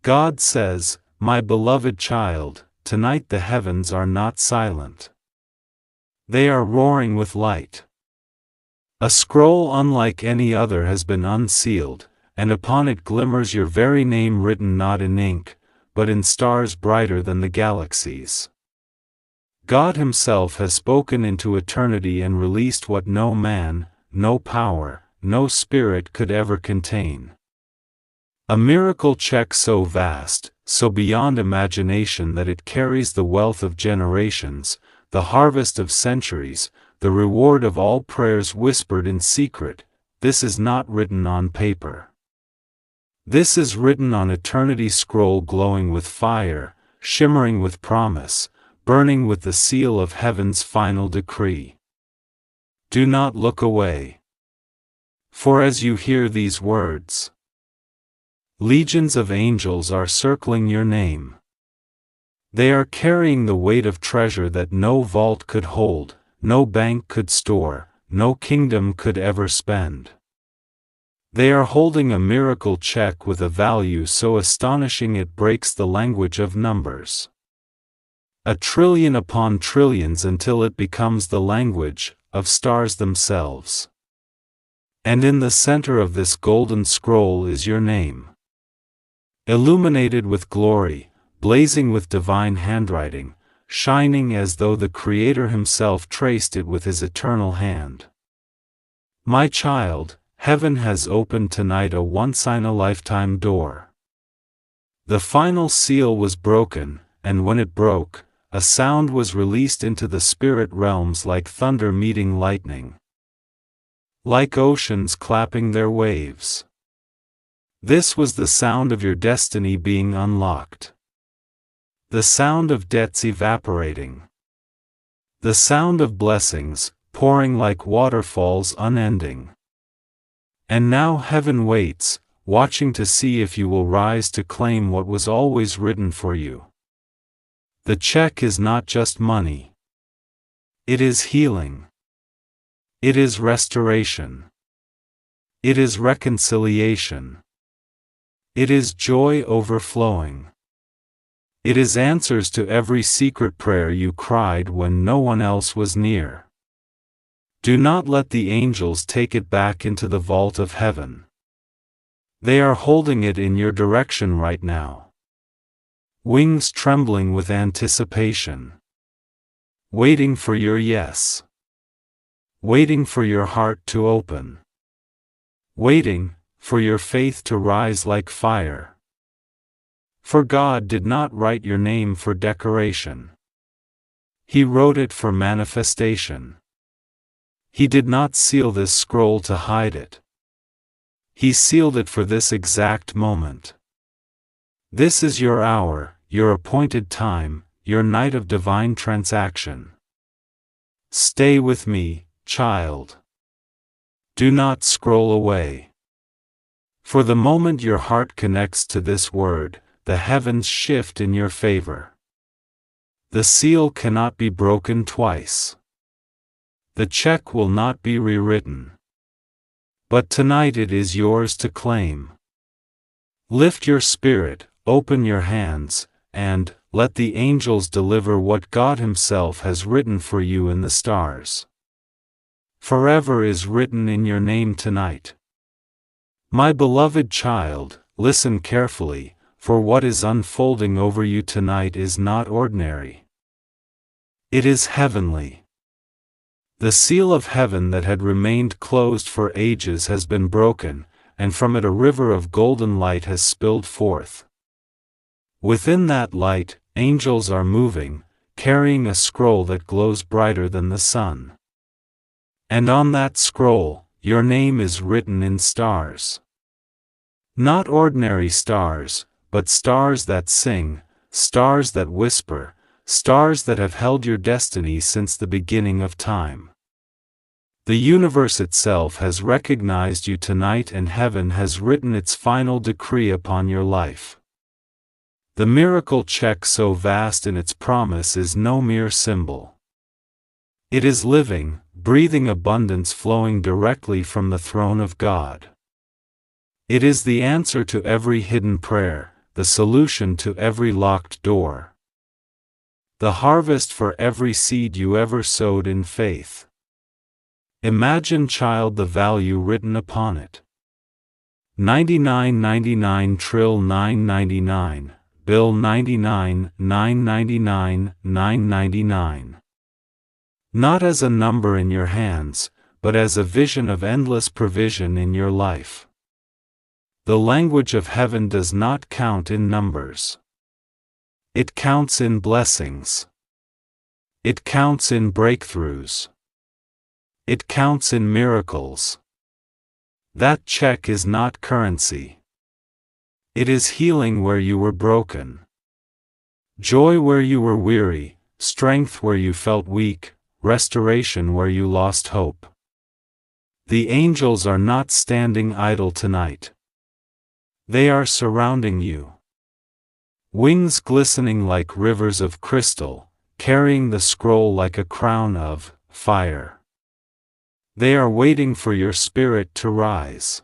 God says, "My beloved child, tonight the heavens are not silent. They are roaring with light. A scroll unlike any other has been unsealed, and upon it glimmers your very name written not in ink, but in stars brighter than the galaxies." God Himself has spoken into eternity and released what no man, no power, no spirit could ever contain. A miracle check so vast, so beyond imagination that it carries the wealth of generations, the harvest of centuries, the reward of all prayers whispered in secret. This is not written on paper. This is written on eternity's scroll, glowing with fire, shimmering with promise, burning with the seal of heaven's final decree. Do not look away. For as you hear these words, legions of angels are circling your name. They are carrying the weight of treasure that no vault could hold, no bank could store, no kingdom could ever spend. They are holding a miracle check with a value so astonishing it breaks the language of numbers. A trillion upon trillions until it becomes the language of stars themselves. And in the center of this golden scroll is your name. Illuminated with glory, blazing with divine handwriting, shining as though the Creator Himself traced it with His eternal hand. My child, heaven has opened tonight a once-in-a-lifetime door. The final seal was broken, and when it broke, a sound was released into the spirit realms like thunder meeting lightning, like oceans clapping their waves. This was the sound of your destiny being unlocked. The sound of debts evaporating. The sound of blessings, pouring like waterfalls unending. And now heaven waits, watching to see if you will rise to claim what was always written for you. The check is not just money. It is healing. It is restoration. It is reconciliation. It is joy overflowing. It is answers to every secret prayer you cried when no one else was near. Do not let the angels take it back into the vault of heaven. They are holding it in your direction right now. Wings trembling with anticipation. Waiting for your yes. Waiting for your heart to open. Waiting for your faith to rise like fire. For God did not write your name for decoration. He wrote it for manifestation. He did not seal this scroll to hide it. He sealed it for this exact moment. This is your hour, your appointed time, your night of divine transaction. Stay with me, child. Do not scroll away. For the moment your heart connects to this word, the heavens shift in your favor. The seal cannot be broken twice. The check will not be rewritten. But tonight it is yours to claim. Lift your spirit, open your hands, and let the angels deliver what God Himself has written for you in the stars. Forever is written in your name tonight. My beloved child, listen carefully, for what is unfolding over you tonight is not ordinary. It is heavenly. The seal of heaven that had remained closed for ages has been broken, and from it a river of golden light has spilled forth. Within that light, angels are moving, carrying a scroll that glows brighter than the sun. And on that scroll, your name is written in stars. Not ordinary stars, but stars that sing, stars that whisper, stars that have held your destiny since the beginning of time. The universe itself has recognized you tonight, and heaven has written its final decree upon your life. The miracle check, so vast in its promise, is no mere symbol. It is living, breathing abundance flowing directly from the throne of God. It is the answer to every hidden prayer, the solution to every locked door. The harvest for every seed you ever sowed in faith. Imagine, child, the value written upon it. 99.99 trill 9.99, bill 99, 9.99, 9.99. Not as a number in your hands, but as a vision of endless provision in your life. The language of heaven does not count in numbers. It counts in blessings. It counts in breakthroughs. It counts in miracles. That check is not currency. It is healing where you were broken. Joy where you were weary, strength where you felt weak, restoration where you lost hope. The angels are not standing idle tonight. They are surrounding you. Wings glistening like rivers of crystal, carrying the scroll like a crown of fire. They are waiting for your spirit to rise.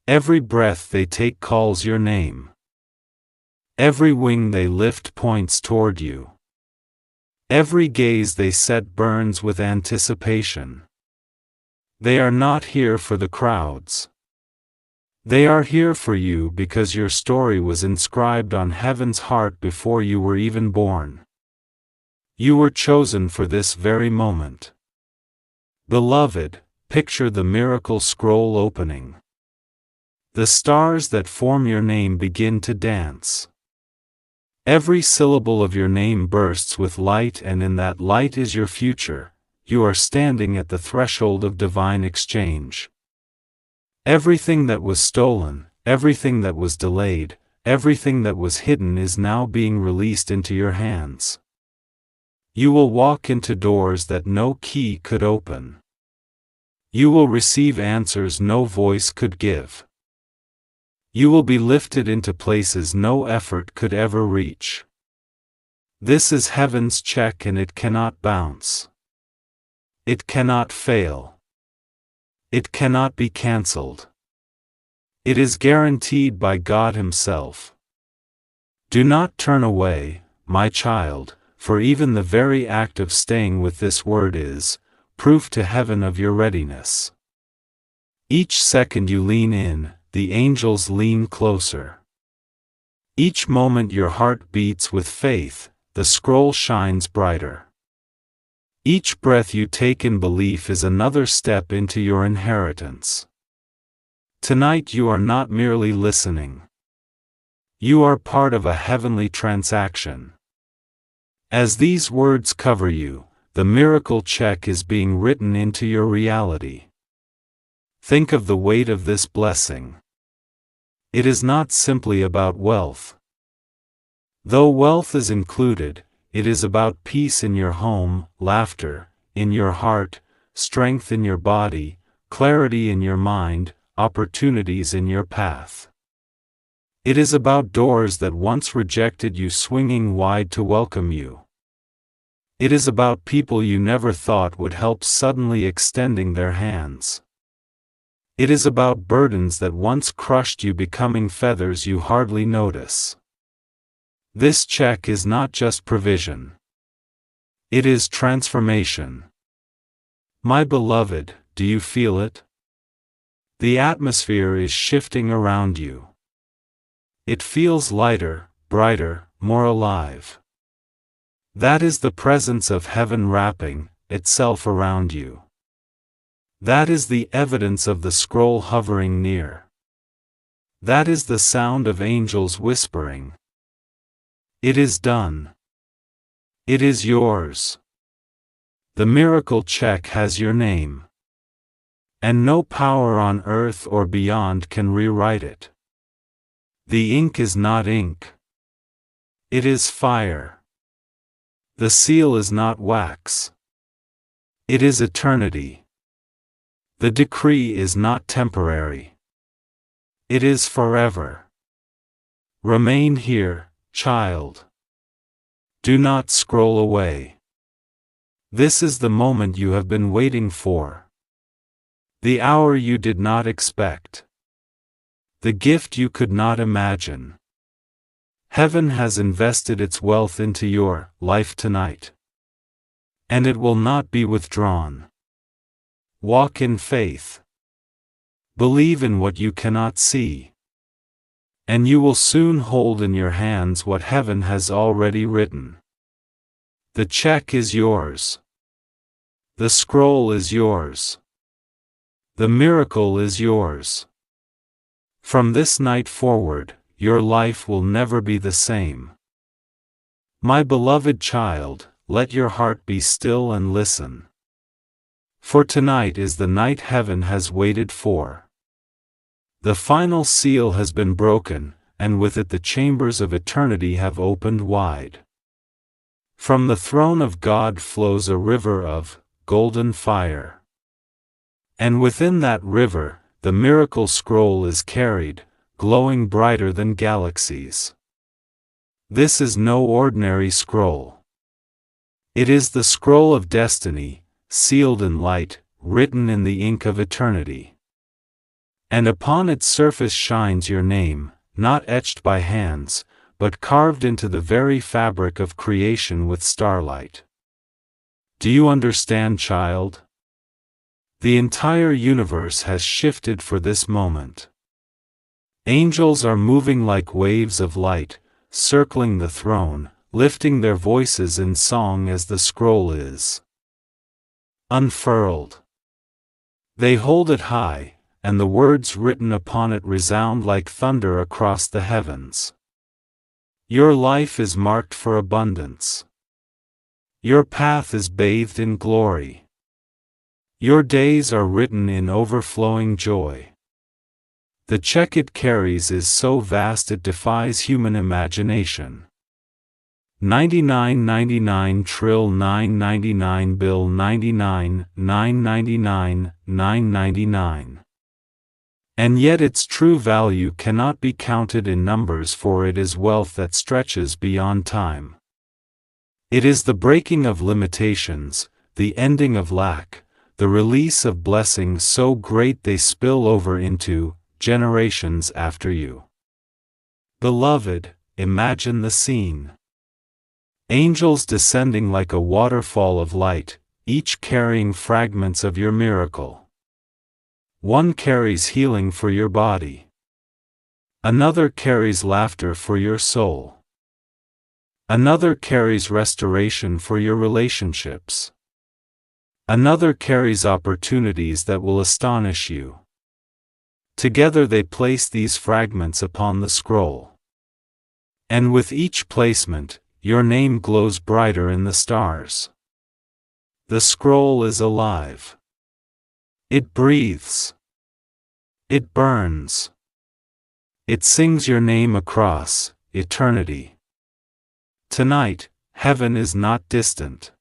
Every breath they take calls your name. Every wing they lift points toward you. Every gaze they set burns with anticipation. They are not here for the crowds. They are here for you because your story was inscribed on heaven's heart before you were even born. You were chosen for this very moment. Beloved, picture the miracle scroll opening. The stars that form your name begin to dance. Every syllable of your name bursts with light, and in that light is your future. You are standing at the threshold of divine exchange. Everything that was stolen, everything that was delayed, everything that was hidden is now being released into your hands. You will walk into doors that no key could open. You will receive answers no voice could give. You will be lifted into places no effort could ever reach. This is heaven's check, and it cannot bounce. It cannot fail. It cannot be cancelled. It is guaranteed by God Himself. Do not turn away, my child, for even the very act of staying with this word is proof to heaven of your readiness. Each second you lean in, the angels lean closer. Each moment your heart beats with faith, the scroll shines brighter. Each breath you take in belief is another step into your inheritance. Tonight you are not merely listening. You are part of a heavenly transaction. As these words cover you, the miracle check is being written into your reality. Think of the weight of this blessing. It is not simply about wealth. Though wealth is included, it is about peace in your home, laughter in your heart, strength in your body, clarity in your mind, opportunities in your path. It is about doors that once rejected you swinging wide to welcome you. It is about people you never thought would help suddenly extending their hands. It is about burdens that once crushed you becoming feathers you hardly notice. This check is not just provision. It is transformation. My beloved, do you feel it? The atmosphere is shifting around you. It feels lighter, brighter, more alive. That is the presence of heaven wrapping itself around you. That is the evidence of the scroll hovering near. That is the sound of angels whispering. It is done. It is yours. The miracle check has your name. And no power on earth or beyond can rewrite it. The ink is not ink. It is fire. The seal is not wax. It is eternity. The decree is not temporary. It is forever. Remain here, child. Do not scroll away. This is the moment you have been waiting for. The hour you did not expect. The gift you could not imagine. Heaven has invested its wealth into your life tonight, and it will not be withdrawn. Walk in faith. Believe in what you cannot see, and you will soon hold in your hands what heaven has already written. The check is yours. The scroll is yours. The miracle is yours. From this night forward, your life will never be the same. My beloved child, let your heart be still and listen. For tonight is the night heaven has waited for. The final seal has been broken, and with it the chambers of eternity have opened wide. From the throne of God flows a river of golden fire. And within that river, the miracle scroll is carried, glowing brighter than galaxies. This is no ordinary scroll. It is the scroll of destiny, sealed in light, written in the ink of eternity. And upon its surface shines your name, not etched by hands, but carved into the very fabric of creation with starlight. Do you understand, child? The entire universe has shifted for this moment. Angels are moving like waves of light, circling the throne, lifting their voices in song as the scroll is unfurled. They hold it high, and the words written upon it resound like thunder across the heavens. Your life is marked for abundance. Your path is bathed in glory. Your days are written in overflowing joy. The check it carries is so vast it defies human imagination. 9999 trill 999 bill 99 999 999. And yet its true value cannot be counted in numbers, for it is wealth that stretches beyond time. It is the breaking of limitations, the ending of lack, the release of blessings so great they spill over into generations after you. Beloved, imagine the scene. Angels descending like a waterfall of light, each carrying fragments of your miracle. One carries healing for your body. Another carries laughter for your soul. Another carries restoration for your relationships. Another carries opportunities that will astonish you. Together they place these fragments upon the scroll. And with each placement, your name glows brighter in the stars. The scroll is alive. It breathes. It burns. It sings your name across eternity. Tonight, heaven is not distant.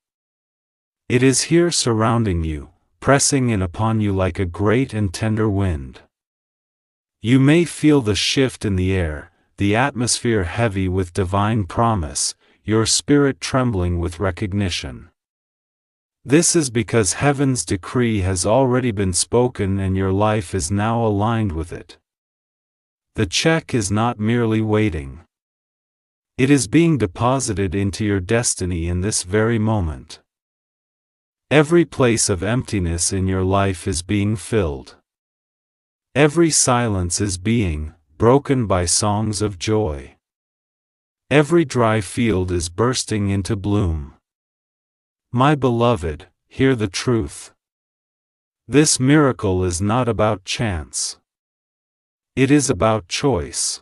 It is here surrounding you, pressing in upon you like a great and tender wind. You may feel the shift in the air, the atmosphere heavy with divine promise, your spirit trembling with recognition. This is because heaven's decree has already been spoken and your life is now aligned with it. The check is not merely waiting. It is being deposited into your destiny in this very moment. Every place of emptiness in your life is being filled. Every silence is being broken by songs of joy. Every dry field is bursting into bloom. My beloved, hear the truth. This miracle is not about chance. It is about choice.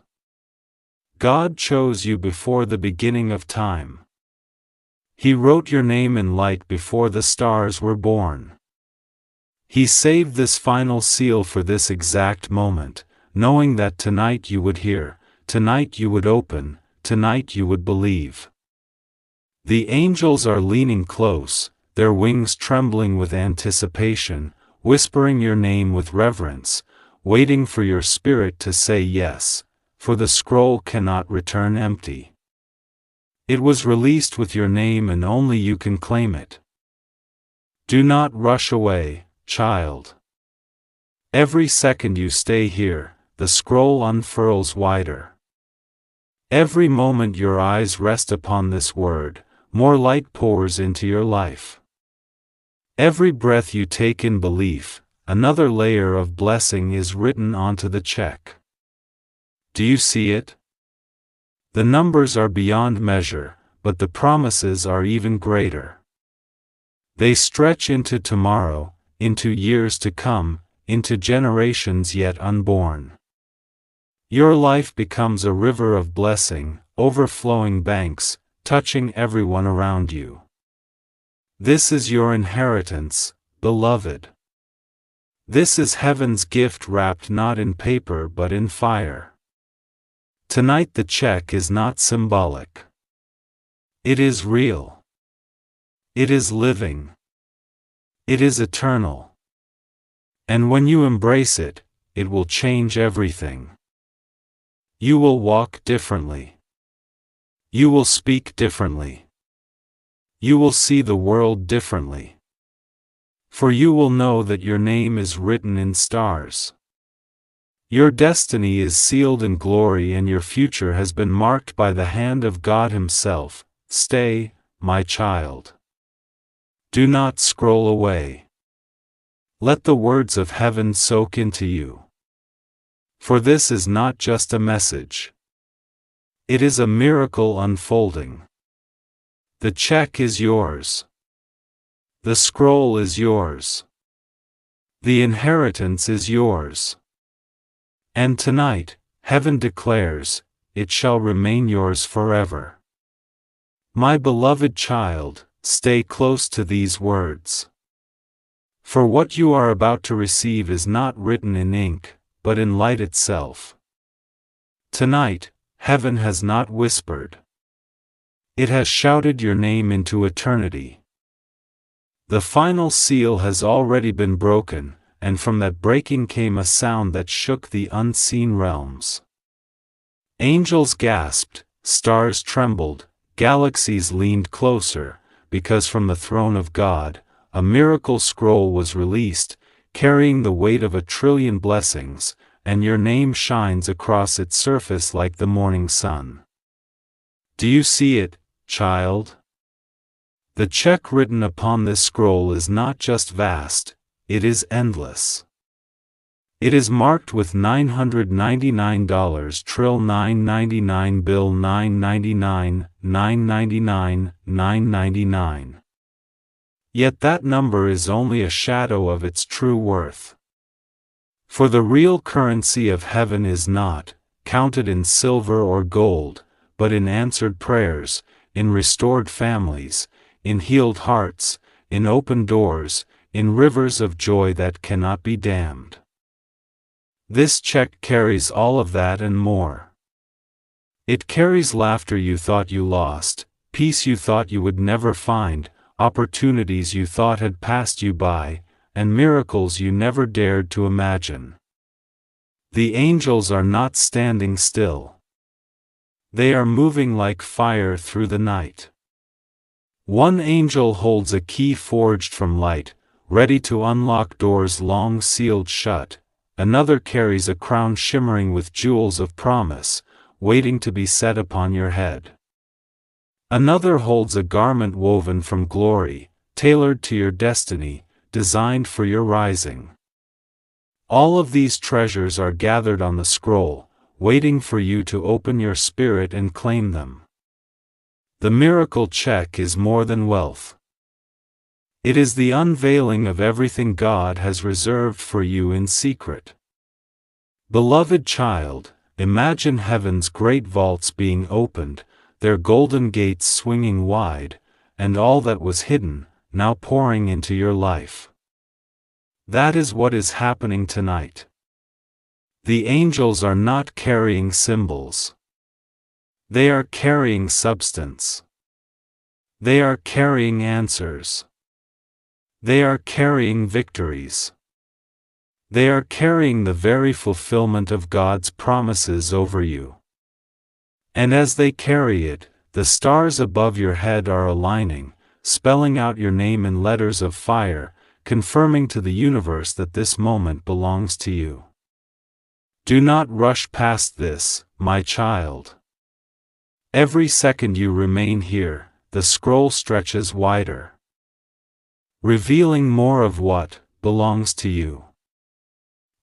God chose you before the beginning of time. He wrote your name in light before the stars were born. He saved this final seal for this exact moment, knowing that tonight you would hear, tonight you would open, tonight you would believe. The angels are leaning close, their wings trembling with anticipation, whispering your name with reverence, waiting for your spirit to say yes, for the scroll cannot return empty. It was released with your name and only you can claim it. Do not rush away, child. Every second you stay here, the scroll unfurls wider. Every moment your eyes rest upon this word, more light pours into your life. Every breath you take in belief, another layer of blessing is written onto the check. Do you see it? The numbers are beyond measure, but the promises are even greater. They stretch into tomorrow, into years to come, into generations yet unborn. Your life becomes a river of blessing, overflowing banks, touching everyone around you. This is your inheritance, beloved. This is heaven's gift wrapped not in paper but in fire. Tonight the check is not symbolic. It is real. It is living. It is eternal. And when you embrace it, it will change everything. You will walk differently. You will speak differently. You will see the world differently. For you will know that your name is written in stars. Your destiny is sealed in glory and your future has been marked by the hand of God Himself. Stay, my child. Do not scroll away. Let the words of heaven soak into you. For this is not just a message. It is a miracle unfolding. The check is yours. The scroll is yours. The inheritance is yours. And tonight, heaven declares, it shall remain yours forever. My beloved child, stay close to these words. For what you are about to receive is not written in ink, but in light itself. Tonight, heaven has not whispered. It has shouted your name into eternity. The final seal has already been broken, and from that breaking came a sound that shook the unseen realms. Angels gasped, stars trembled, galaxies leaned closer, because from the throne of God, a miracle scroll was released, carrying the weight of 1,000,000,000,000 blessings, and your name shines across its surface like the morning sun. Do you see it, child? The check written upon this scroll is not just vast, it is endless. It is marked with $999 trill 999 bill 999, 999, 999. Yet that number is only a shadow of its true worth. For the real currency of heaven is not counted in silver or gold, but in answered prayers, in restored families, in healed hearts, in open doors, in rivers of joy that cannot be dammed. This check carries all of that and more. It carries laughter you thought you lost, peace you thought you would never find, opportunities you thought had passed you by, and miracles you never dared to imagine. The angels are not standing still. They are moving like fire through the night. One angel holds a key forged from light, ready to unlock doors long sealed shut. Another carries a crown shimmering with jewels of promise, waiting to be set upon your head. Another holds a garment woven from glory, tailored to your destiny, designed for your rising. All of these treasures are gathered on the scroll, waiting for you to open your spirit and claim them. The miracle check is more than wealth. It is the unveiling of everything God has reserved for you in secret. Beloved child, imagine heaven's great vaults being opened, their golden gates swinging wide, and all that was hidden, now pouring into your life. That is what is happening tonight. The angels are not carrying symbols. They are carrying substance. They are carrying answers. They are carrying victories. They are carrying the very fulfillment of God's promises over you. And as they carry it, the stars above your head are aligning, spelling out your name in letters of fire, confirming to the universe that this moment belongs to you. Do not rush past this, my child. Every second you remain here, the scroll stretches wider, revealing more of what belongs to you.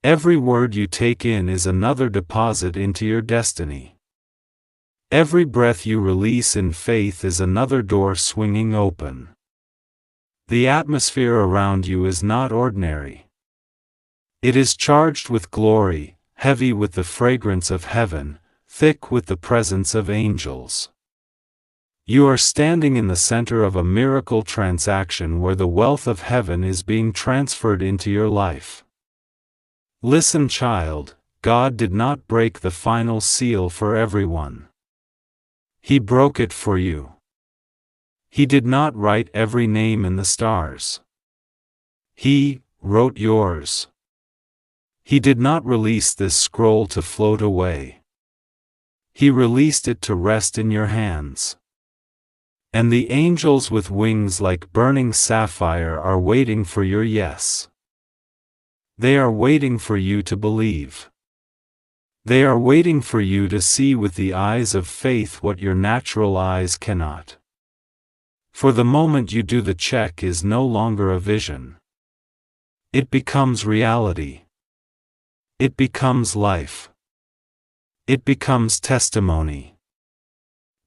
Every word you take in is another deposit into your destiny. Every breath you release in faith is another door swinging open. The atmosphere around you is not ordinary. It is charged with glory, heavy with the fragrance of heaven, thick with the presence of angels. You are standing in the center of a miracle transaction where the wealth of heaven is being transferred into your life. Listen, child, God did not break the final seal for everyone. He broke it for you. He did not write every name in the stars. He wrote yours. He did not release this scroll to float away. He released it to rest in your hands. And the angels with wings like burning sapphire are waiting for your yes. They are waiting for you to believe. They are waiting for you to see with the eyes of faith what your natural eyes cannot. For the moment you do, the check is no longer a vision. It becomes reality. It becomes life. It becomes testimony.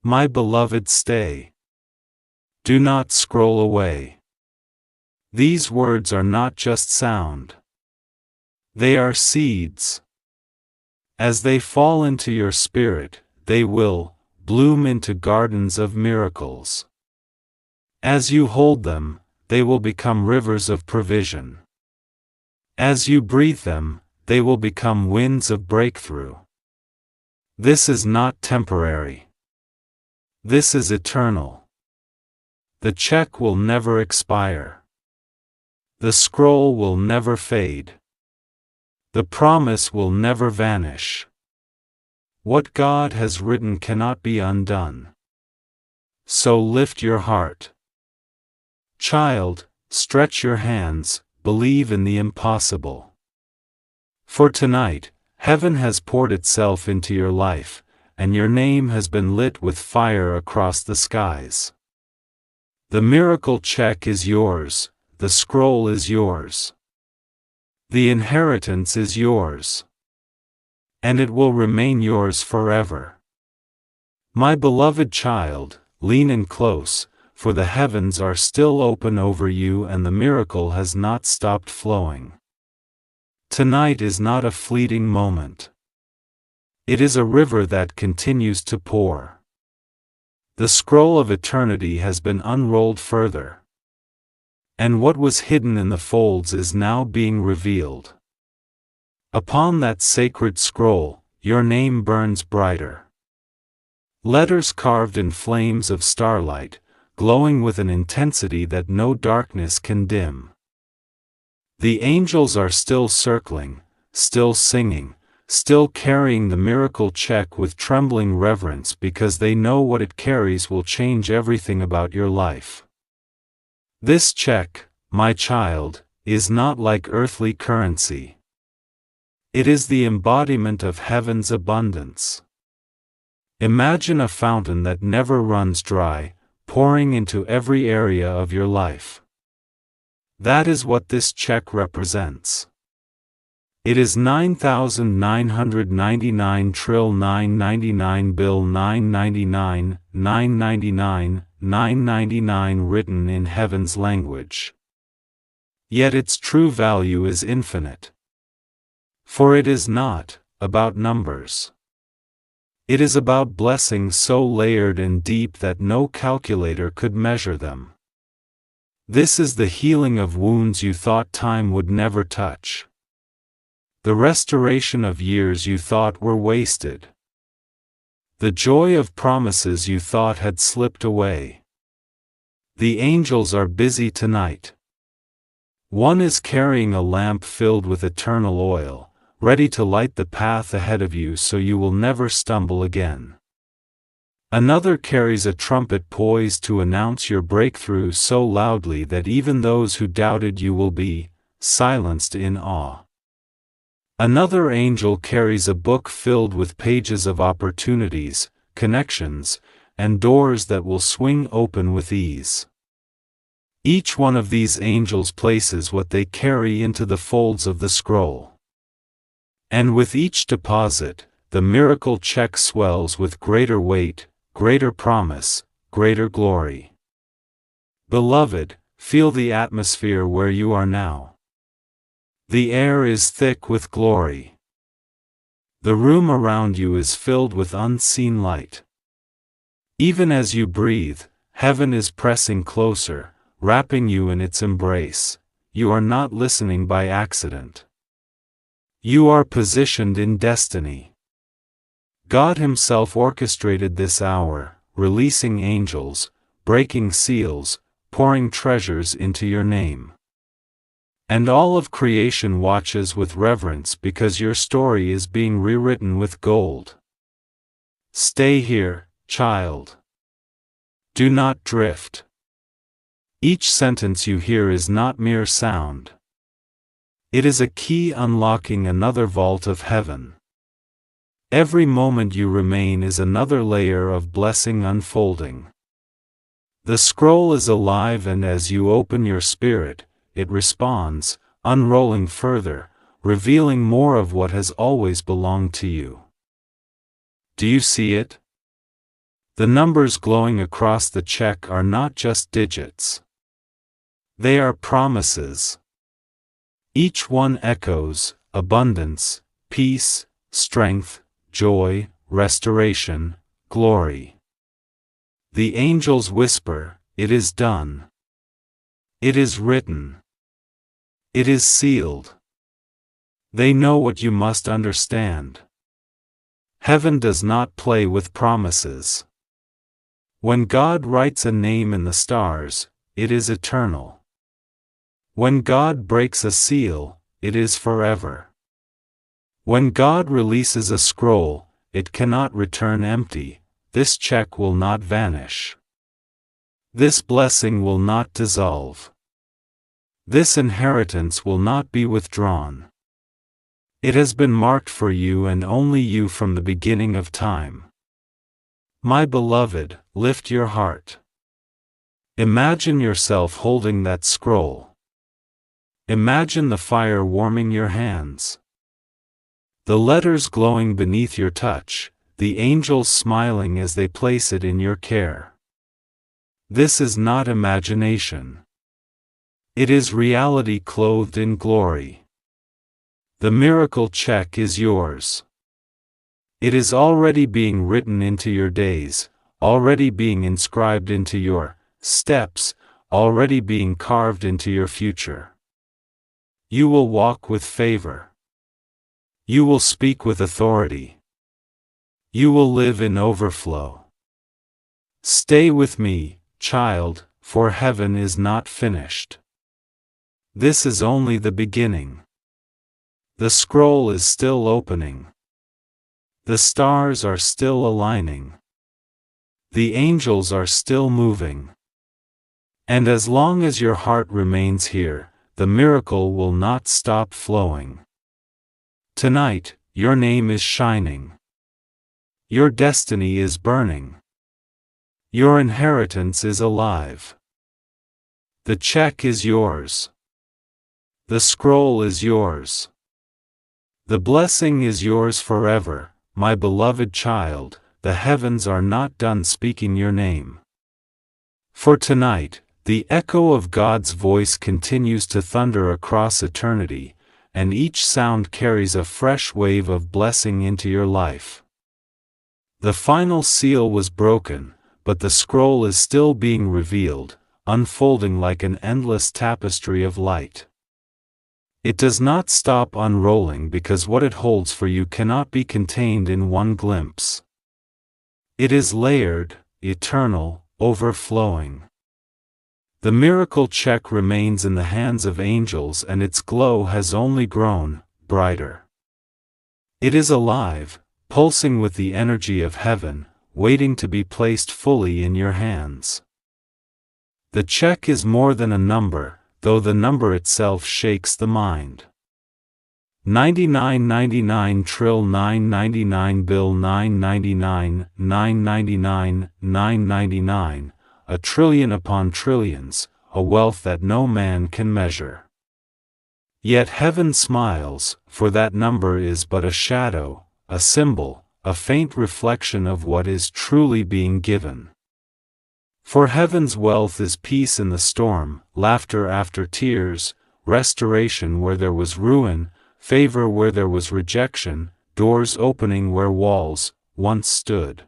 My beloved, stay. Do not scroll away. These words are not just sound. They are seeds. As they fall into your spirit, they will bloom into gardens of miracles. As you hold them, they will become rivers of provision. As you breathe them, they will become winds of breakthrough. This is not temporary. This is eternal. The check will never expire. The scroll will never fade. The promise will never vanish. What God has written cannot be undone. So lift your heart. Child, stretch your hands, believe in the impossible. For tonight, heaven has poured itself into your life, and your name has been lit with fire across the skies. The miracle check is yours, the scroll is yours. The inheritance is yours. And it will remain yours forever. My beloved child, lean in close, for the heavens are still open over you and the miracle has not stopped flowing. Tonight is not a fleeting moment. It is a river that continues to pour. The scroll of eternity has been unrolled further. And what was hidden in the folds is now being revealed. Upon that sacred scroll, your name burns brighter. Letters carved in flames of starlight, glowing with an intensity that no darkness can dim. The angels are still circling, still singing, still carrying the miracle check with trembling reverence because they know what it carries will change everything about your life. This check, my child, is not like earthly currency. It is the embodiment of heaven's abundance. Imagine a fountain that never runs dry, pouring into every area of your life. That is what this check represents. It is 9,999,999 bill 999, 999, 999 written in heaven's language. Yet its true value is infinite. For it is not about numbers. It is about blessings so layered and deep that no calculator could measure them. This is the healing of wounds you thought time would never touch. The restoration of years you thought were wasted. The joy of promises you thought had slipped away. The angels are busy tonight. One is carrying a lamp filled with eternal oil, ready to light the path ahead of you so you will never stumble again. Another carries a trumpet poised to announce your breakthrough so loudly that even those who doubted you will be silenced in awe. Another angel carries a book filled with pages of opportunities, connections, and doors that will swing open with ease. Each one of these angels places what they carry into the folds of the scroll. And with each deposit, the miracle check swells with greater weight, greater promise, greater glory. Beloved, feel the atmosphere where you are now. The air is thick with glory. The room around you is filled with unseen light. Even as you breathe, heaven is pressing closer, wrapping you in its embrace. You are not listening by accident. You are positioned in destiny. God Himself orchestrated this hour, releasing angels, breaking seals, pouring treasures into your name. And all of creation watches with reverence because your story is being rewritten with gold. Stay here, child. Do not drift. Each sentence you hear is not mere sound. It is a key unlocking another vault of heaven. Every moment you remain is another layer of blessing unfolding. The scroll is alive, and as you open your spirit, it responds, unrolling further, revealing more of what has always belonged to you. Do you see it? The numbers glowing across the check are not just digits. They are promises. Each one echoes abundance, peace, strength, joy, restoration, glory. The angels whisper, "It is done. It is written. It is sealed." They know what you must understand. Heaven does not play with promises. When God writes a name in the stars, it is eternal. When God breaks a seal, it is forever. When God releases a scroll, it cannot return empty. This check will not vanish. This blessing will not dissolve. This inheritance will not be withdrawn. It has been marked for you and only you from the beginning of time. My beloved, lift your heart. Imagine yourself holding that scroll. Imagine the fire warming your hands. The letters glowing beneath your touch, the angels smiling as they place it in your care. This is not imagination. It is reality clothed in glory. The miracle check is yours. It is already being written into your days, already being inscribed into your steps, already being carved into your future. You will walk with favor. You will speak with authority. You will live in overflow. Stay with me, child, for heaven is not finished. This is only the beginning. The scroll is still opening. The stars are still aligning. The angels are still moving. And as long as your heart remains here, the miracle will not stop flowing. Tonight, your name is shining. Your destiny is burning. Your inheritance is alive. The check is yours. The scroll is yours. The blessing is yours forever, my beloved child. The heavens are not done speaking your name. For tonight, the echo of God's voice continues to thunder across eternity, and each sound carries a fresh wave of blessing into your life. The final seal was broken, but the scroll is still being revealed, unfolding like an endless tapestry of light. It does not stop unrolling because what it holds for you cannot be contained in one glimpse. It is layered, eternal, overflowing. The miracle check remains in the hands of angels, and its glow has only grown brighter. It is alive, pulsing with the energy of heaven, waiting to be placed fully in your hands. The check is more than a number, though the number itself shakes the mind. 9999 trill 999 bill 999 999 999, a trillion upon trillions, a wealth that no man can measure. Yet heaven smiles, for that number is but a shadow, a symbol, a faint reflection of what is truly being given. For heaven's wealth is peace in the storm, laughter after tears, restoration where there was ruin, favor where there was rejection, doors opening where walls once stood.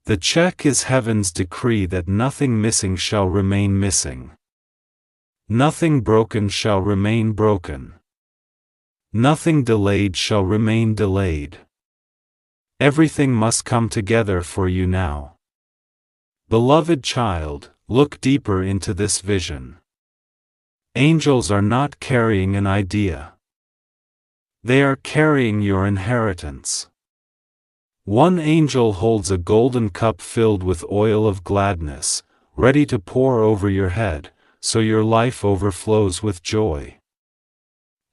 The check is heaven's decree that nothing missing shall remain missing. Nothing broken shall remain broken. Nothing delayed shall remain delayed. Everything must come together for you now. Beloved child, look deeper into this vision. Angels are not carrying an idea. They are carrying your inheritance. One angel holds a golden cup filled with oil of gladness, ready to pour over your head, so your life overflows with joy.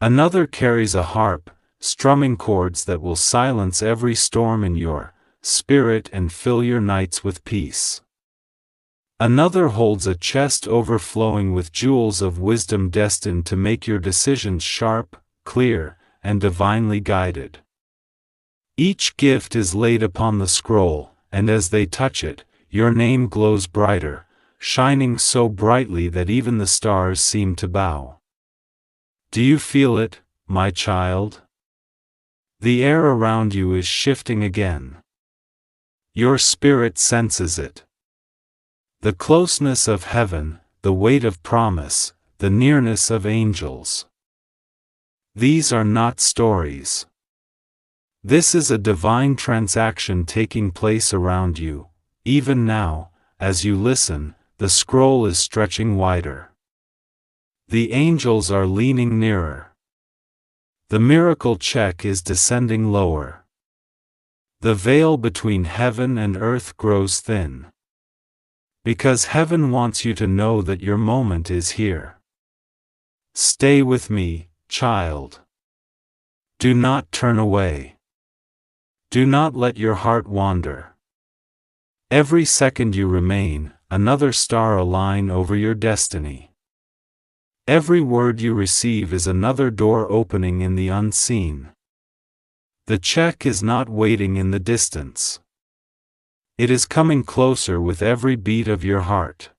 Another carries a harp, strumming chords that will silence every storm in your spirit and fill your nights with peace. Another holds a chest overflowing with jewels of wisdom destined to make your decisions sharp, clear, and divinely guided. Each gift is laid upon the scroll, and as they touch it, your name glows brighter, shining so brightly that even the stars seem to bow. Do you feel it, my child? The air around you is shifting again. Your spirit senses it. The closeness of heaven, the weight of promise, the nearness of angels. These are not stories. This is a divine transaction taking place around you. Even now, as you listen, the scroll is stretching wider. The angels are leaning nearer. The miracle check is descending lower. The veil between heaven and earth grows thin. Because heaven wants you to know that your moment is here. Stay with me, child. Do not turn away. Do not let your heart wander. Every second you remain, another star align over your destiny. Every word you receive is another door opening in the unseen. The check is not waiting in the distance. It is coming closer with every beat of your heart.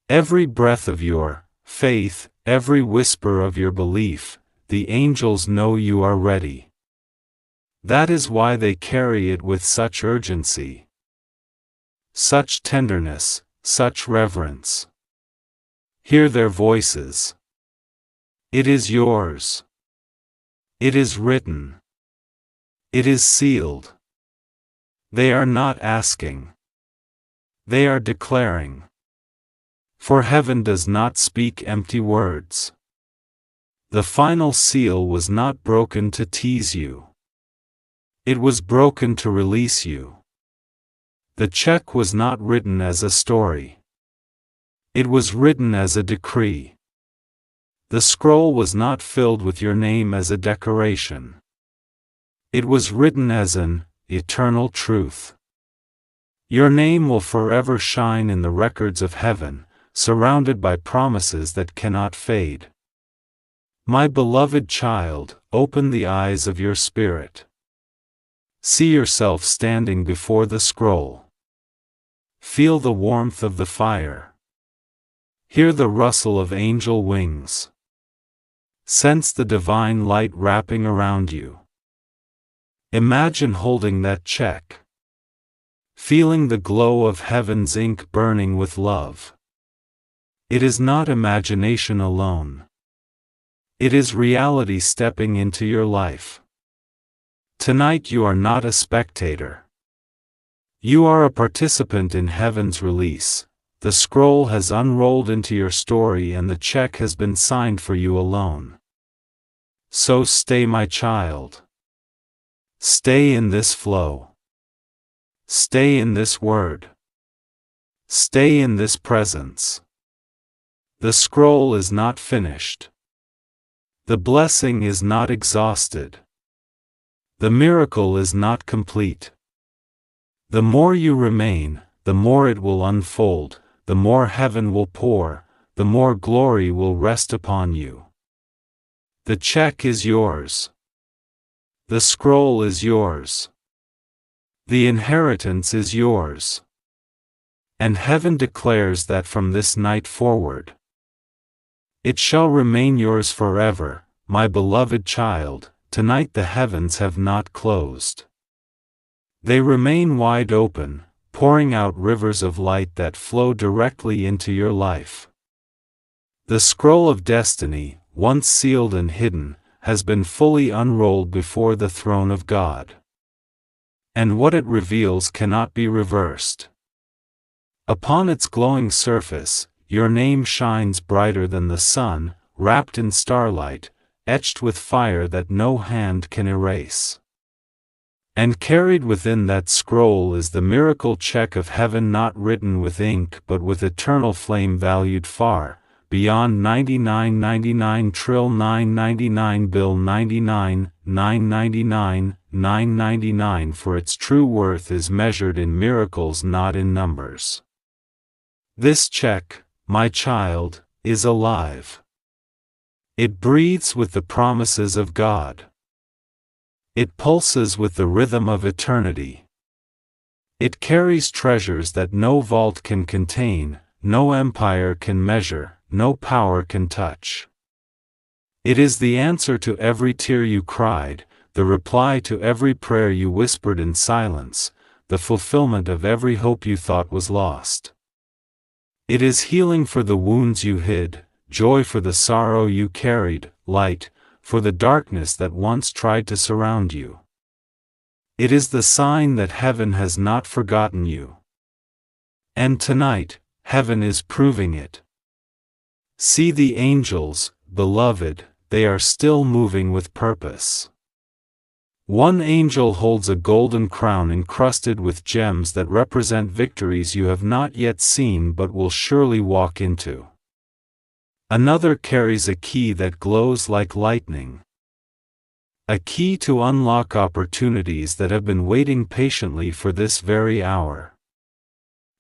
Every breath of your faith, every whisper of your belief, the angels know you are ready. That is why they carry it with such urgency, such tenderness, such reverence. Hear their voices. It is yours. It is written. It is sealed. They are not asking. They are declaring. For heaven does not speak empty words. The final seal was not broken to tease you. It was broken to release you. The check was not written as a story. It was written as a decree. The scroll was not filled with your name as a decoration. It was written as an eternal truth. Your name will forever shine in the records of heaven, surrounded by promises that cannot fade. My beloved child, open the eyes of your spirit. See yourself standing before the scroll. Feel the warmth of the fire. Hear the rustle of angel wings. Sense the divine light wrapping around you. Imagine holding that check. Feeling the glow of heaven's ink burning with love. It is not imagination alone. It is reality stepping into your life. Tonight you are not a spectator. You are a participant in heaven's release. The scroll has unrolled into your story and the check has been signed for you alone. So stay, my child. Stay in this flow. Stay in this word. Stay in this presence. The scroll is not finished. The blessing is not exhausted. The miracle is not complete. The more you remain, the more it will unfold, the more heaven will pour, the more glory will rest upon you. The check is yours. The scroll is yours. The inheritance is yours. And heaven declares that from this night forward, it shall remain yours forever, my beloved child. Tonight the heavens have not closed. They remain wide open, pouring out rivers of light that flow directly into your life. The scroll of destiny, once sealed and hidden, has been fully unrolled before the throne of God. And what it reveals cannot be reversed. Upon its glowing surface, your name shines brighter than the sun, wrapped in starlight, etched with fire that no hand can erase. And carried within that scroll is the miracle check of heaven, not written with ink but with eternal flame, valued far beyond 99.99 trill 999 bill 99, 999, 999, for its true worth is measured in miracles, not in numbers. This check, my child, is alive. It breathes with the promises of God. It pulses with the rhythm of eternity. It carries treasures that no vault can contain, no empire can measure, no power can touch. It is the answer to every tear you cried, the reply to every prayer you whispered in silence, the fulfillment of every hope you thought was lost. It is healing for the wounds you hid, joy for the sorrow you carried, light for the darkness that once tried to surround you. It is the sign that heaven has not forgotten you. And tonight, heaven is proving it. See the angels, beloved, they are still moving with purpose. One angel holds a golden crown encrusted with gems that represent victories you have not yet seen but will surely walk into. Another carries a key that glows like lightning. A key to unlock opportunities that have been waiting patiently for this very hour.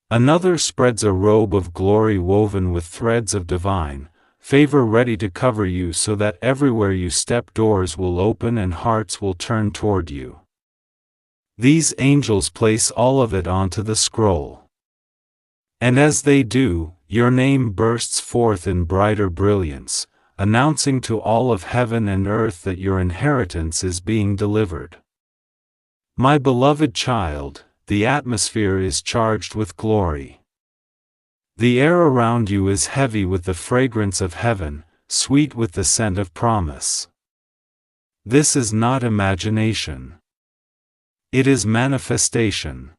Another spreads a robe of glory woven with threads of divine favor, ready to cover you so that everywhere you step doors will open and hearts will turn toward you. These angels place all of it onto the scroll. And as they do, your name bursts forth in brighter brilliance, announcing to all of heaven and earth that your inheritance is being delivered. My beloved child, the atmosphere is charged with glory. The air around you is heavy with the fragrance of heaven, sweet with the scent of promise. This is not imagination. It is manifestation.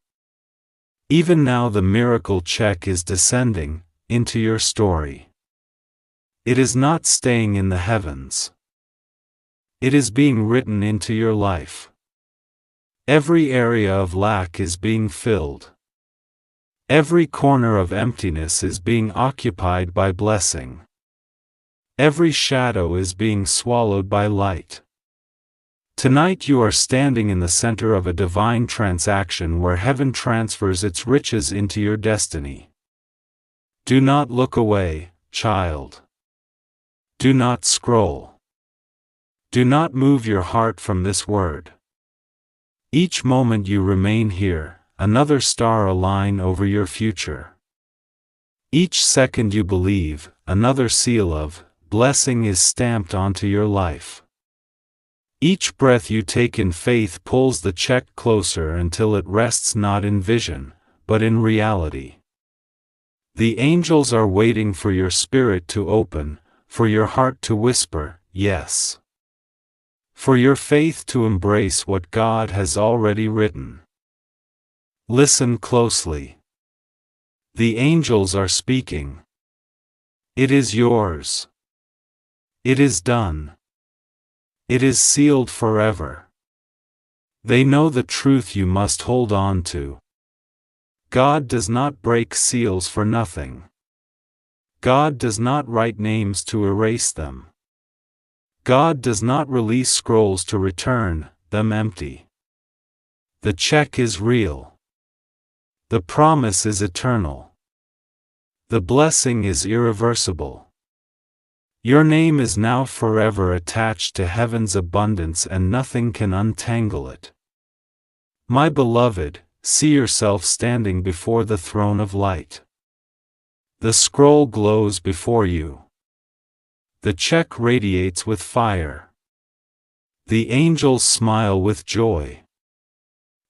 Even now the miracle check is descending into your story. It is not staying in the heavens. It is being written into your life. Every area of lack is being filled. Every corner of emptiness is being occupied by blessing. Every shadow is being swallowed by light. Tonight you are standing in the center of a divine transaction where heaven transfers its riches into your destiny. Do not look away, child. Do not scroll. Do not move your heart from this word. Each moment you remain here, another star align over your future. Each second you believe, another seal of blessing is stamped onto your life. Each breath you take in faith pulls the check closer until it rests not in vision, but in reality. The angels are waiting for your spirit to open, for your heart to whisper, yes. For your faith to embrace what God has already written. Listen closely. The angels are speaking. It is yours. It is done. It is sealed forever. They know the truth you must hold on to. God does not break seals for nothing. God does not write names to erase them. God does not release scrolls to return them empty. The check is real. The promise is eternal. The blessing is irreversible. Your name is now forever attached to heaven's abundance, and nothing can untangle it. My beloved, see yourself standing before the throne of light. The scroll glows before you. The check radiates with fire. The angels smile with joy.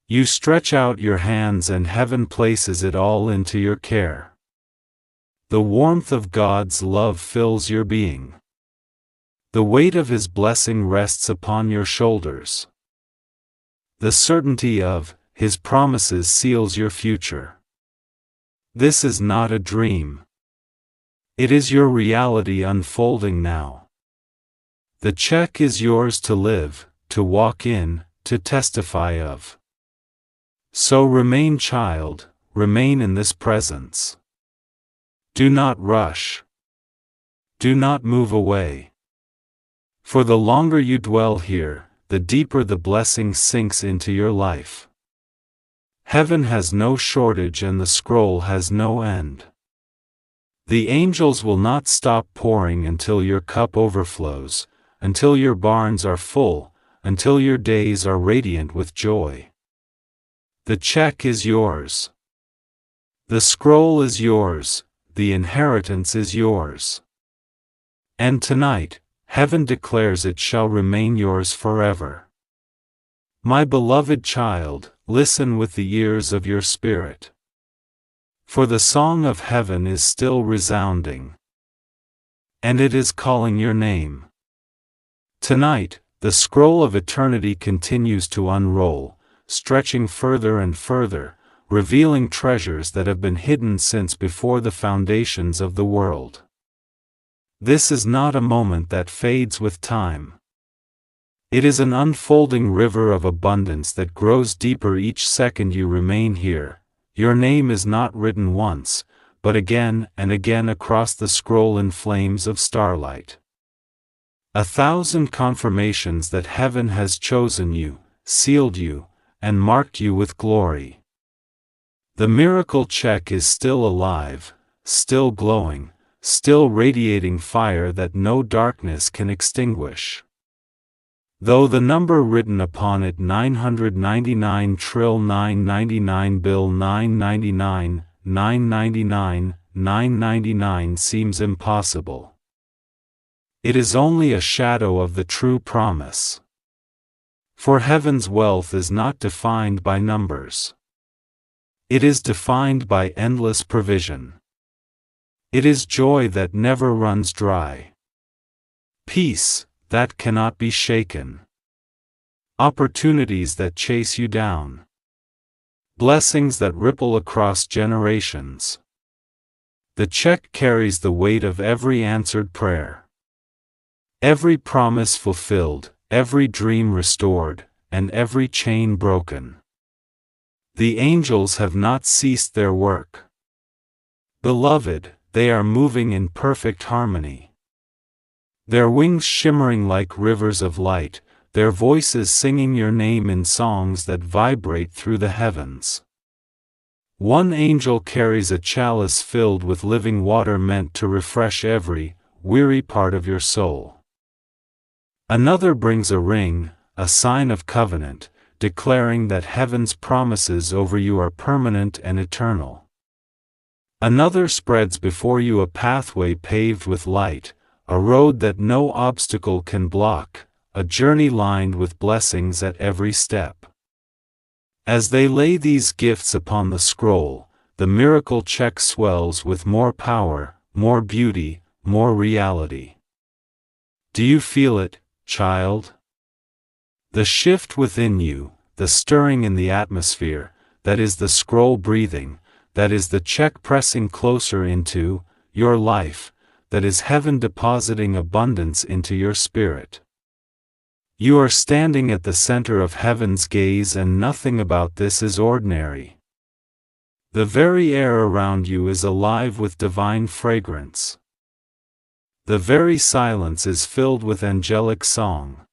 You stretch out your hands and heaven places it all into your care. The warmth of God's love fills your being. The weight of His blessing rests upon your shoulders. The certainty of His promises seals your future. This is not a dream. It is your reality unfolding now. The check is yours to live, to walk in, to testify of. So remain, child, remain in this presence. Do not rush. Do not move away. For the longer you dwell here, the deeper the blessing sinks into your life. Heaven has no shortage and the scroll has no end. The angels will not stop pouring until your cup overflows, until your barns are full, until your days are radiant with joy. The check is yours. The scroll is yours. The inheritance is yours. And tonight, heaven declares it shall remain yours forever. My beloved child, listen with the ears of your spirit. For the song of heaven is still resounding. And it is calling your name. Tonight, the scroll of eternity continues to unroll, stretching further and further, revealing treasures that have been hidden since before the foundations of the world. This is not a moment that fades with time. It is an unfolding river of abundance that grows deeper each second you remain here. Your name is not written once, but again and again across the scroll in flames of starlight. 1,000 confirmations that heaven has chosen you, sealed you, and marked you with glory. The miracle check is still alive, still glowing, still radiating fire that no darkness can extinguish. Though the number written upon it 999,999 bill 999, 999, 999 seems impossible. It is only a shadow of the true promise. For heaven's wealth is not defined by numbers. It is defined by endless provision. It is joy that never runs dry. Peace that cannot be shaken. Opportunities that chase you down. Blessings that ripple across generations. The check carries the weight of every answered prayer. Every promise fulfilled, every dream restored, and every chain broken. The angels have not ceased their work. Beloved, they are moving in perfect harmony. Their wings shimmering like rivers of light, their voices singing your name in songs that vibrate through the heavens. One angel carries a chalice filled with living water meant to refresh every weary part of your soul. Another brings a ring, a sign of covenant, declaring that heaven's promises over you are permanent and eternal. Another spreads before you a pathway paved with light, a road that no obstacle can block, a journey lined with blessings at every step. As they lay these gifts upon the scroll, the miracle check swells with more power, more beauty, more reality. Do you feel it, child? The shift within you, the stirring in the atmosphere, that is the scroll breathing, that is the check pressing closer into your life, that is heaven depositing abundance into your spirit. You are standing at the center of heaven's gaze, and nothing about this is ordinary. The very air around you is alive with divine fragrance. The very silence is filled with angelic song.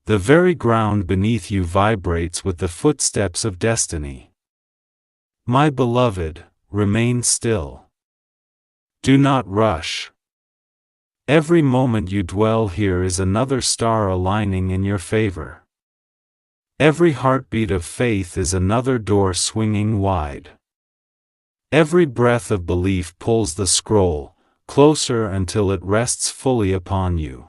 The very ground beneath you vibrates with the footsteps of destiny. My beloved, remain still. Do not rush. Every moment you dwell here is another star aligning in your favor. Every heartbeat of faith is another door swinging wide. Every breath of belief pulls the scroll closer until it rests fully upon you.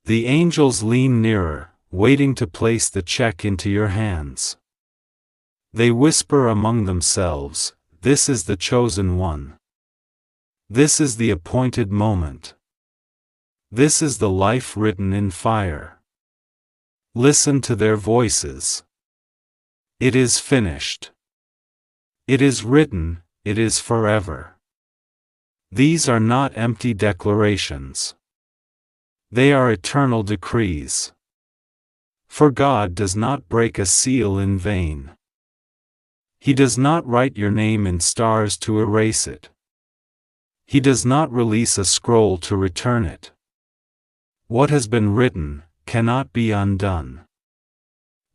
The angels lean nearer, waiting to place the check into your hands. They whisper among themselves, "This is the chosen one. This is the appointed moment. This is the life written in fire." Listen to their voices. It is finished. It is written, it is forever. These are not empty declarations. They are eternal decrees. For God does not break a seal in vain. He does not write your name in stars to erase it. He does not release a scroll to return it. What has been written cannot be undone.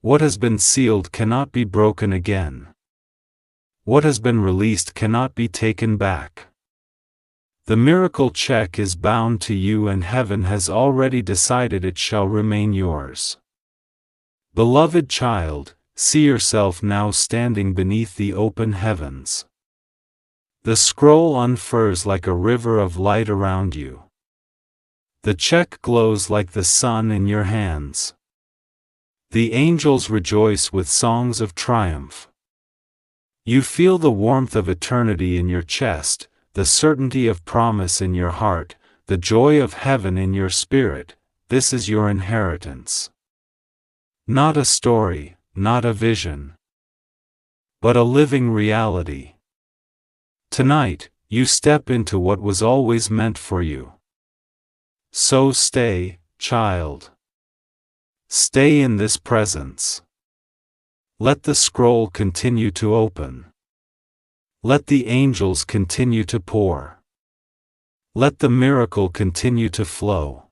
What has been sealed cannot be broken again. What has been released cannot be taken back. The miracle check is bound to you, and heaven has already decided it shall remain yours. Beloved child, see yourself now standing beneath the open heavens. The scroll unfurls like a river of light around you. The check glows like the sun in your hands. The angels rejoice with songs of triumph. You feel the warmth of eternity in your chest, the certainty of promise in your heart, the joy of heaven in your spirit. This is your inheritance. Not a story, not a vision, but a living reality. Tonight, you step into what was always meant for you. So stay, child. Stay in this presence. Let the scroll continue to open. Let the angels continue to pour. Let the miracle continue to flow.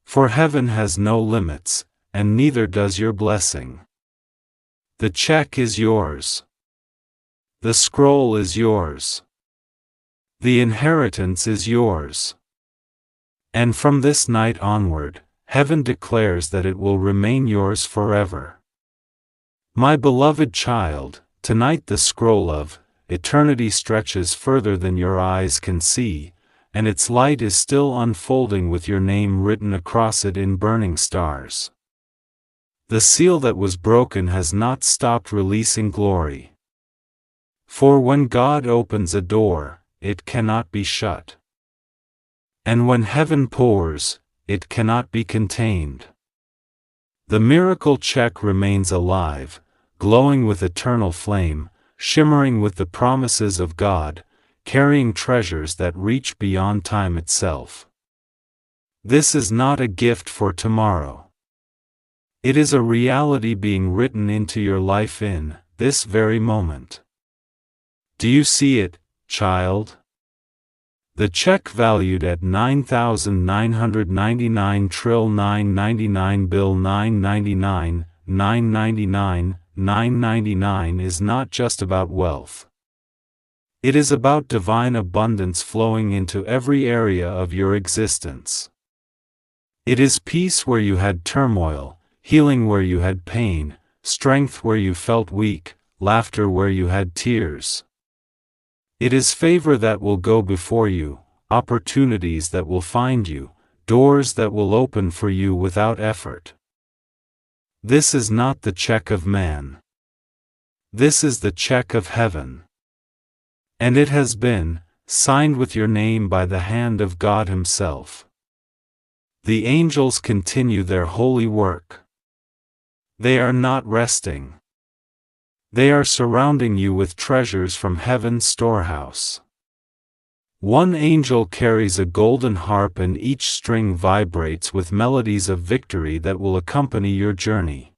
For heaven has no limits, and neither does your blessing. The check is yours. The scroll is yours. The inheritance is yours. And from this night onward, heaven declares that it will remain yours forever. My beloved child, tonight the scroll of eternity stretches further than your eyes can see, and its light is still unfolding with your name written across it in burning stars. The seal that was broken has not stopped releasing glory. For when God opens a door, it cannot be shut. And when heaven pours, it cannot be contained. The miracle check remains alive, glowing with eternal flame, shimmering with the promises of God, carrying treasures that reach beyond time itself. This is not a gift for tomorrow. It is a reality being written into your life in this very moment. Do you see it, child? The check valued at 9,999 trill 999 bill 999, 999, 999 is not just about wealth. It is about divine abundance flowing into every area of your existence. It is peace where you had turmoil, healing where you had pain, strength where you felt weak, laughter where you had tears. It is favor that will go before you, opportunities that will find you, doors that will open for you without effort. This is not the check of man. This is the check of heaven. And it has been signed with your name by the hand of God Himself. The angels continue their holy work. They are not resting. They are surrounding you with treasures from heaven's storehouse. One angel carries a golden harp, and each string vibrates with melodies of victory that will accompany your journey.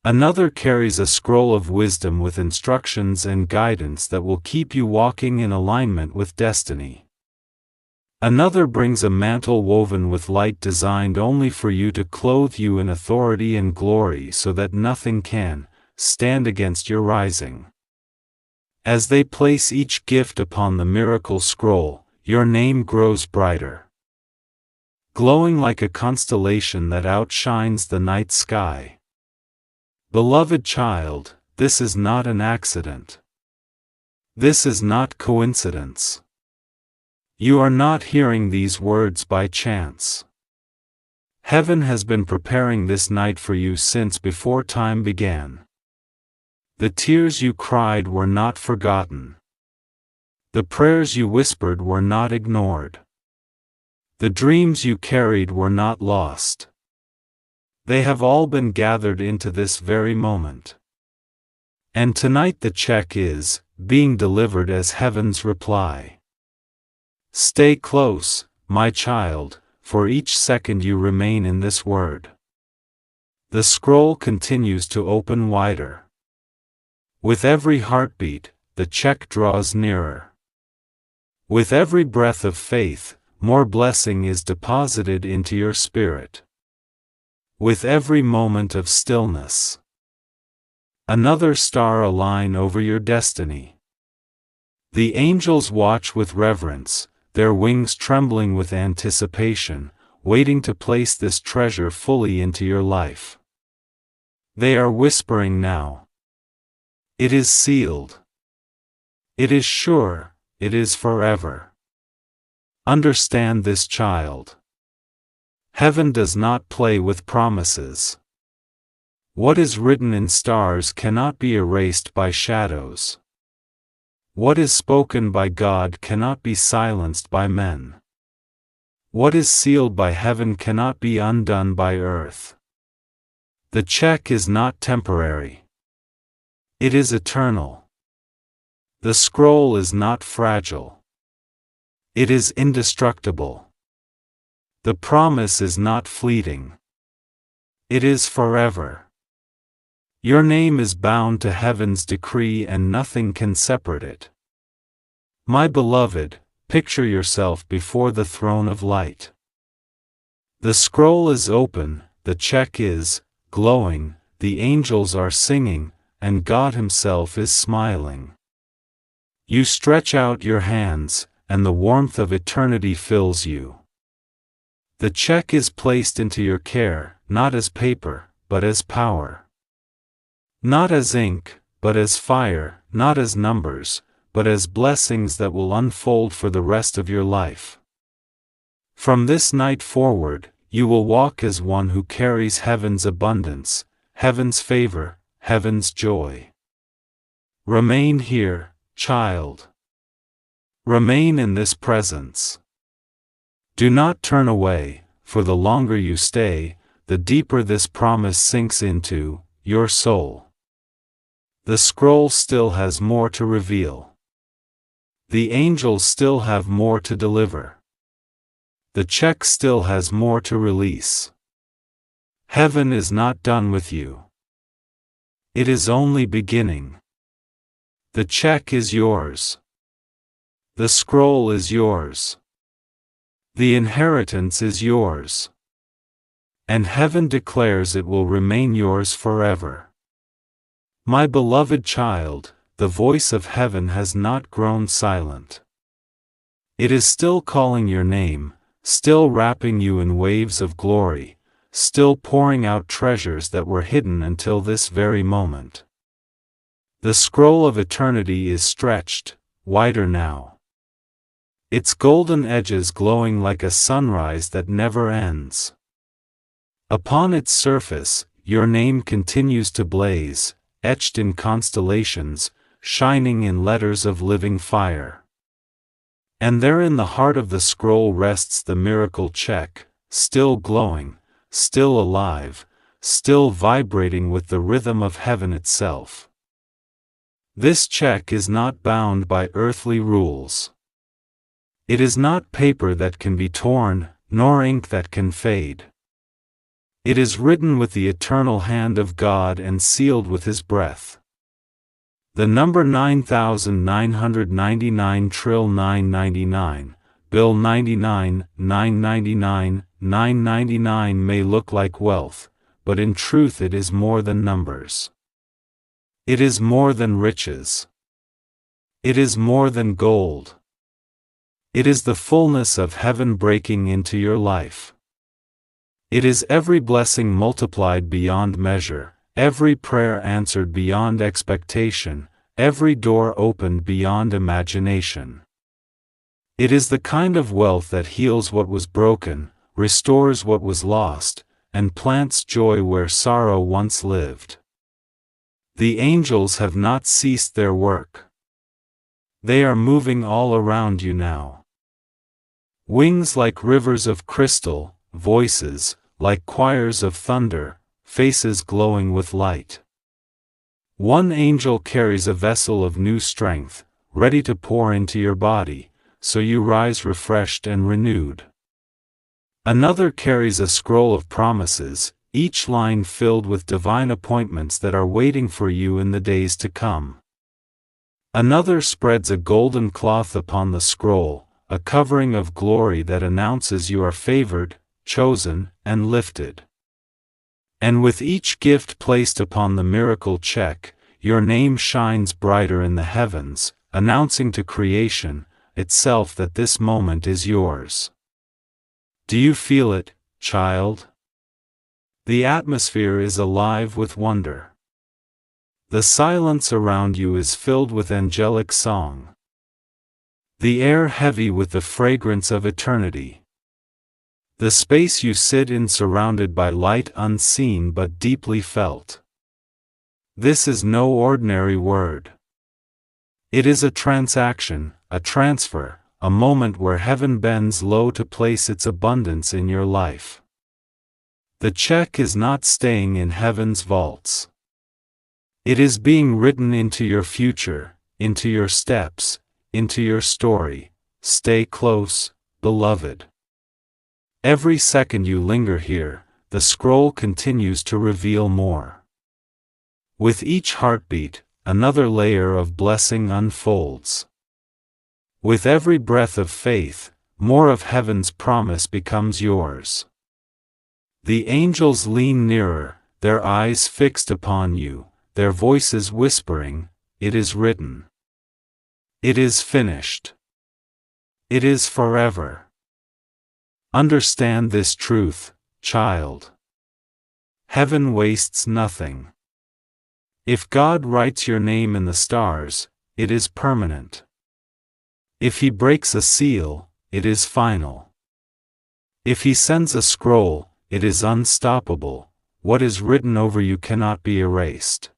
Another carries a scroll of wisdom with instructions and guidance that will keep you walking in alignment with destiny. Another brings a mantle woven with light designed only for you to clothe you in authority and glory so that nothing can stand against your rising. As they place each gift upon the miracle scroll, your name grows brighter, glowing like a constellation that outshines the night sky. Beloved child, this is not an accident. This is not coincidence. You are not hearing these words by chance. Heaven has been preparing this night for you since before time began. The tears you cried were not forgotten. The prayers you whispered were not ignored. The dreams you carried were not lost. They have all been gathered into this very moment. And tonight the check is being delivered as heaven's reply. Stay close, my child, for each second you remain in this word. The scroll continues to open wider. With every heartbeat, the check draws nearer. With every breath of faith, more blessing is deposited into your spirit. With every moment of stillness, another star align over your destiny. The angels watch with reverence, their wings trembling with anticipation, waiting to place this treasure fully into your life. They are whispering now. It is sealed. It is sure, it is forever. Understand this, child. Heaven does not play with promises. What is written in stars cannot be erased by shadows. What is spoken by God cannot be silenced by men. What is sealed by heaven cannot be undone by earth. The check is not temporary. It is eternal. The scroll is not fragile. It is indestructible. The promise is not fleeting. It is forever. Your name is bound to heaven's decree and nothing can separate it. My beloved, picture yourself before the throne of light. The scroll is open, the check is glowing, the angels are singing, and God Himself is smiling. You stretch out your hands, and the warmth of eternity fills you. The check is placed into your care, not as paper, but as power. Not as ink, but as fire, not as numbers, but as blessings that will unfold for the rest of your life. From this night forward, you will walk as one who carries heaven's abundance, heaven's favor, heaven's joy. Remain here, child. Remain in this presence. Do not turn away, for the longer you stay, the deeper this promise sinks into your soul. The scroll still has more to reveal. The angels still have more to deliver. The check still has more to release. Heaven is not done with you. It is only beginning. The check is yours. The scroll is yours. The inheritance is yours. And heaven declares it will remain yours forever. My beloved child, the voice of heaven has not grown silent. It is still calling your name, still wrapping you in waves of glory, still pouring out treasures that were hidden until this very moment. The scroll of eternity is stretched, wider now. Its golden edges glowing like a sunrise that never ends. Upon its surface, your name continues to blaze, etched in constellations, shining in letters of living fire. And there in the heart of the scroll rests the miracle check, still glowing, still alive, still vibrating with the rhythm of heaven itself. This check is not bound by earthly rules. It is not paper that can be torn, nor ink that can fade. It is written with the eternal hand of God and sealed with His breath. The number 9,999,999, Bill 99, 999, 999 may look like wealth, but in truth it is more than numbers. It is more than riches. It is more than gold. It is the fullness of heaven breaking into your life. It is every blessing multiplied beyond measure, every prayer answered beyond expectation, every door opened beyond imagination. It is the kind of wealth that heals what was broken, restores what was lost, and plants joy where sorrow once lived. The angels have not ceased their work. They are moving all around you now. Wings like rivers of crystal, voices, like choirs of thunder, faces glowing with light. One angel carries a vessel of new strength, ready to pour into your body, so you rise refreshed and renewed. Another carries a scroll of promises, each line filled with divine appointments that are waiting for you in the days to come. Another spreads a golden cloth upon the scroll, a covering of glory that announces you are favored, chosen, and lifted. And with each gift placed upon the miracle check, your name shines brighter in the heavens, announcing to creation itself that this moment is yours. Do you feel it, child? The atmosphere is alive with wonder. The silence around you is filled with angelic song. The air heavy with the fragrance of eternity. The space you sit in surrounded by light unseen but deeply felt. This is no ordinary word. It is a transaction, a transfer, a moment where heaven bends low to place its abundance in your life. The check is not staying in heaven's vaults. It is being written into your future, into your steps, into your story. Stay close, beloved. Every second you linger here, the scroll continues to reveal more. With each heartbeat, another layer of blessing unfolds. With every breath of faith, more of heaven's promise becomes yours. The angels lean nearer, their eyes fixed upon you, their voices whispering, "It is written. It is finished. It is forever." Understand this truth, child. Heaven wastes nothing. If God writes your name in the stars, it is permanent. If He breaks a seal, it is final. If He sends a scroll, it is unstoppable. What is written over you cannot be erased.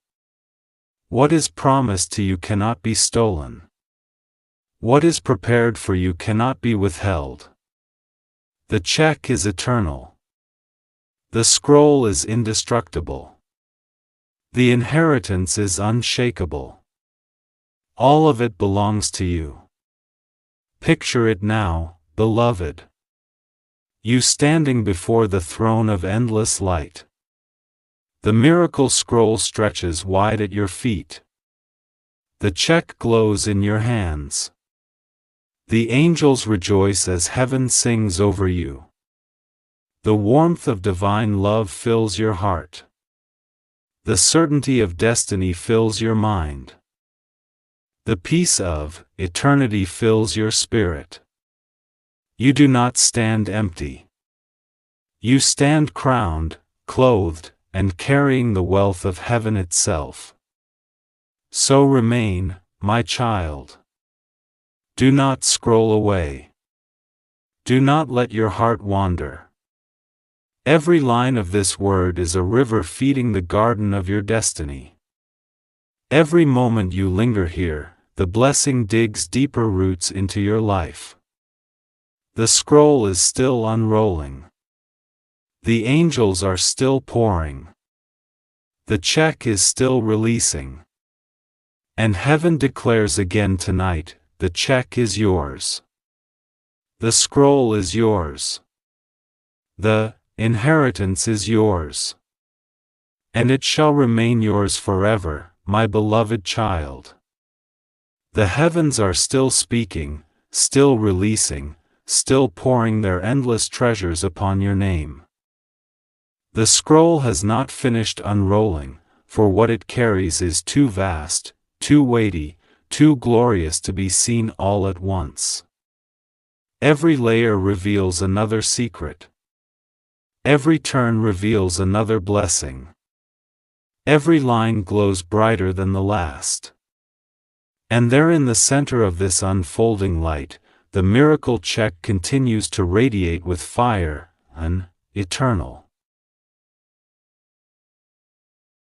What is promised to you cannot be stolen. What is prepared for you cannot be withheld. The check is eternal. The scroll is indestructible. The inheritance is unshakable. All of it belongs to you. Picture it now, beloved. You standing before the throne of endless light. The miracle scroll stretches wide at your feet. The check glows in your hands. The angels rejoice as heaven sings over you. The warmth of divine love fills your heart. The certainty of destiny fills your mind. The peace of eternity fills your spirit. You do not stand empty. You stand crowned, clothed, and carrying the wealth of heaven itself. So remain, my child. Do not scroll away. Do not let your heart wander. Every line of this word is a river feeding the garden of your destiny. Every moment you linger here, the blessing digs deeper roots into your life. The scroll is still unrolling. The angels are still pouring. The check is still releasing. And heaven declares again tonight, the check is yours. The scroll is yours. The inheritance is yours. And it shall remain yours forever, my beloved child. The heavens are still speaking, still releasing, still pouring their endless treasures upon your name. The scroll has not finished unrolling, for what it carries is too vast, too weighty, too glorious to be seen all at once. Every layer reveals another secret. Every turn reveals another blessing. Every line glows brighter than the last. And there in the center of this unfolding light, the miracle check continues to radiate with fire, an eternal